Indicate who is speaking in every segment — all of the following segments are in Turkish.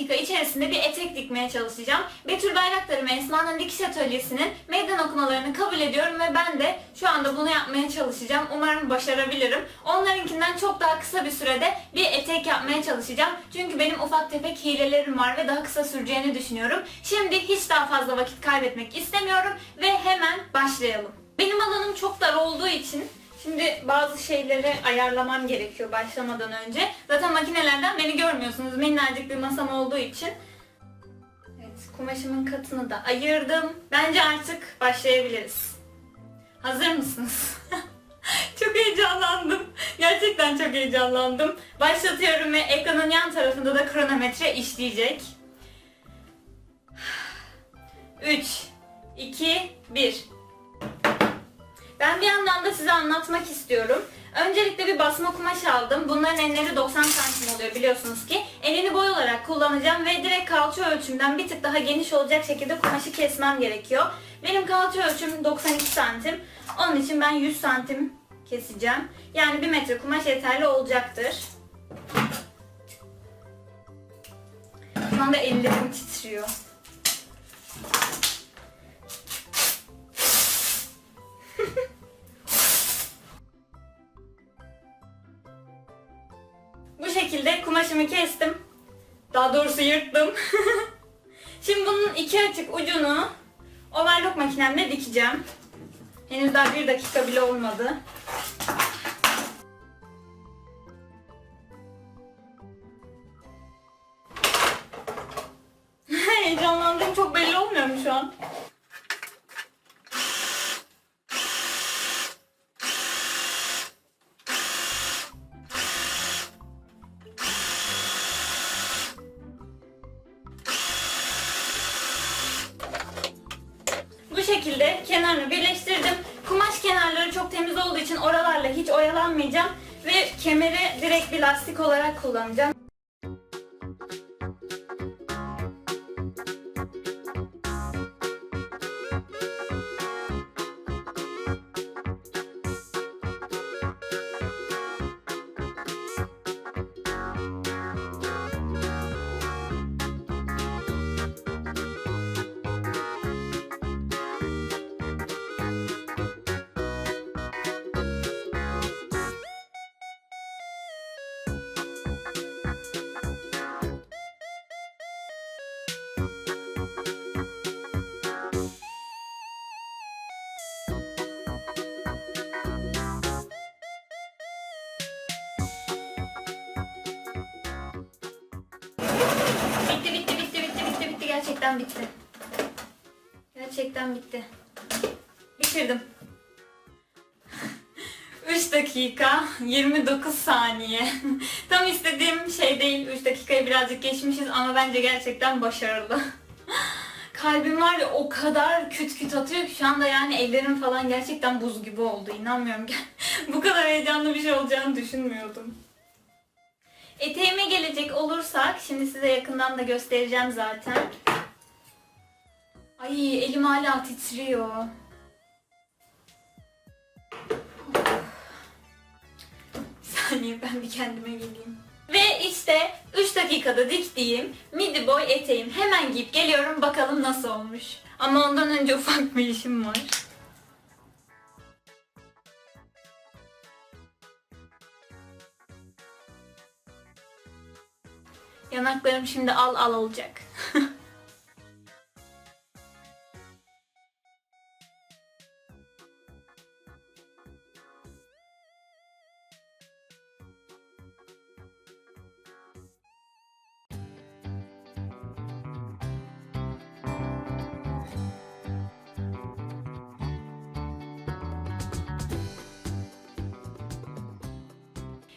Speaker 1: dakika içerisinde bir etek dikmeye çalışacağım. Betül Bayraktar'ın ve Esma'nın dikiş atölyesinin meydan okumalarını kabul ediyorum ve ben de şu anda bunu yapmaya çalışacağım. Umarım başarabilirim. Onlarınkinden çok daha kısa bir sürede bir etek yapmaya çalışacağım. Çünkü benim ufak tefek hilelerim var ve daha kısa süreceğini düşünüyorum. Şimdi hiç daha fazla vakit kaybetmek istemiyorum ve hemen başlayalım. Benim alanım çok dar olduğu için şimdi bazı şeyleri ayarlamam gerekiyor başlamadan önce. Zaten makinelerden beni görmüyorsunuz. Minnacık bir masam olduğu için. Evet, kumaşımın katını da ayırdım. Bence artık başlayabiliriz. Hazır mısınız? Çok heyecanlandım. Gerçekten çok heyecanlandım. Başlatıyorum ve ekranın yan tarafında da kronometre işleyecek. 3, 2, 1. Ben bir yandan da size anlatmak istiyorum. Öncelikle bir basma kumaş aldım. Bunların enleri 90 santim oluyor biliyorsunuz ki. Enini boy olarak kullanacağım ve direkt kalça ölçümden bir tık daha geniş olacak şekilde kumaşı kesmem gerekiyor. Benim kalça ölçüm 92 santim. Onun için ben 100 santim keseceğim. Yani 1 metre kumaş yeterli olacaktır. Şu anda ellerim titriyor. Bu şekilde kumaşımı kestim. Daha doğrusu yırttım. Şimdi bunun iki açık ucunu overlock makinemle dikeceğim. Henüz daha 1 dakika bile olmadı. Heyecanlandığım çok belli olmuyor mu şu an? Bu şekilde kenarını birleştirdim. Kumaş kenarları çok temiz olduğu için oralarla hiç oyalanmayacağım ve kemeri direkt bir lastik olarak kullanacağım. Bitti. Gerçekten bitti. Gerçekten bitti. Bitirdim. 3 dakika 29 saniye. Tam istediğim şey değil. 3 dakikayı birazcık geçmişiz ama bence gerçekten başarılı. Kalbim var ya o kadar küt küt atıyor ki şu anda yani ellerim falan gerçekten buz gibi oldu. İnanmıyorum. Bu kadar heyecanlı bir şey olacağını düşünmüyordum. Eteğime gelecek olursak, şimdi size yakından da göstereceğim zaten. Ay elim hala titriyor. Bir saniye ben bir kendime geleyim. Ve işte 3 dakikada diktiğim midi boy eteğim. Hemen giyip geliyorum bakalım nasıl olmuş. Ama ondan önce ufak bir işim var. Yanaklarım şimdi al al olacak.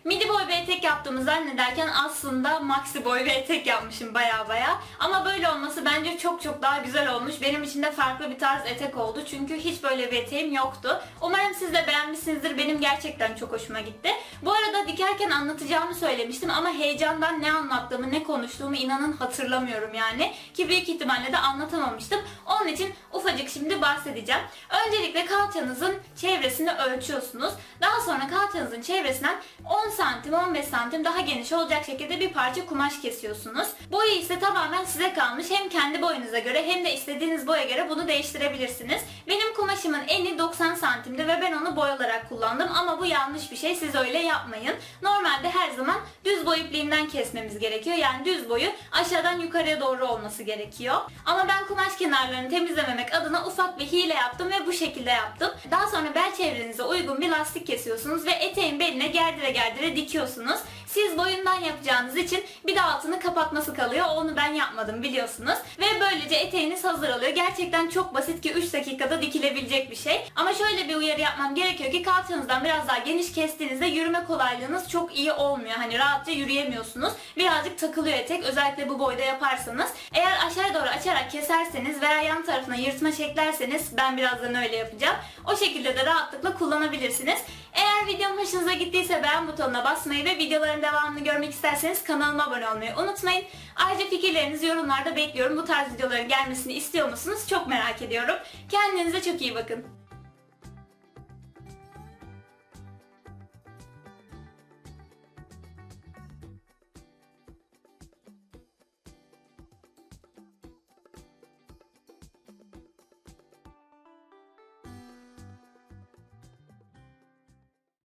Speaker 1: Midi boy bir etek yaptığımı zannederken aslında maxi boy bir etek yapmışım baya. Ama böyle olması bence çok daha güzel olmuş. Benim için de farklı bir tarz etek oldu. Çünkü hiç böyle bir eteğim yoktu. Umarım siz de beğenmişsinizdir. Benim gerçekten çok hoşuma gitti. Bu arada dikerken anlatacağımı söylemiştim ama heyecandan ne anlattığımı, ne konuştuğumu inanın hatırlamıyorum yani. Ki büyük ihtimalle de anlatamamıştım. Onun için ufacık şimdi bahsedeceğim. Öncelikle kalçanızın çevresini ölçüyorsunuz. Daha sonra kalçanızın çevresinden 10 santim, 15 15 santim daha geniş olacak şekilde bir parça kumaş kesiyorsunuz. Boyu ise tamamen size kalmış. Hem kendi boyunuza göre hem de istediğiniz boya göre bunu değiştirebilirsiniz. Benim kumaşımın eni 90 santimdi ve ben onu boy olarak kullandım ama bu yanlış bir şey. Siz öyle yapmayın. Normalde her zaman düz boy ipliğinden kesmemiz gerekiyor. Yani düz boyu aşağıdan yukarıya doğru olması gerekiyor. Ama ben kumaş kenarlarını temizlememek adına ufak bir hile yaptım ve bu şekilde yaptım. Daha sonra bel çevrenize uygun bir lastik kesiyorsunuz ve eteğin beline gerdire gerdire dikiyorsunuz. Siz boyundan yapacağınız için bir de altını kapatması kalıyor. Onu ben yapmadım biliyorsunuz. Ve böylece eteğiniz hazır oluyor. Gerçekten çok basit ki 3 dakikada dikilebilecek bir şey. Ama şöyle bir uyarı yapmam gerekiyor ki kalçanızdan biraz daha geniş kestiğinizde yürüme kolaylığınız çok iyi olmuyor. Hani rahatça yürüyemiyorsunuz. Birazcık takılıyor etek. Özellikle bu boyda yaparsanız. Eğer aşağıya doğru açarak keserseniz veya yan tarafına yırtma çeklerseniz, ben birazdan öyle yapacağım, o şekilde de rahatlıkla kullanabilirsiniz. Eğer videom hoşunuza gittiyse beğen butonuna basmayı ve videoların devamını görmek isterseniz kanalıma abone olmayı unutmayın. Ayrıca fikirlerinizi yorumlarda bekliyorum. Bu tarz videoların gelmesini istiyor musunuz? Çok merak ediyorum. Kendinize çok iyi bakın.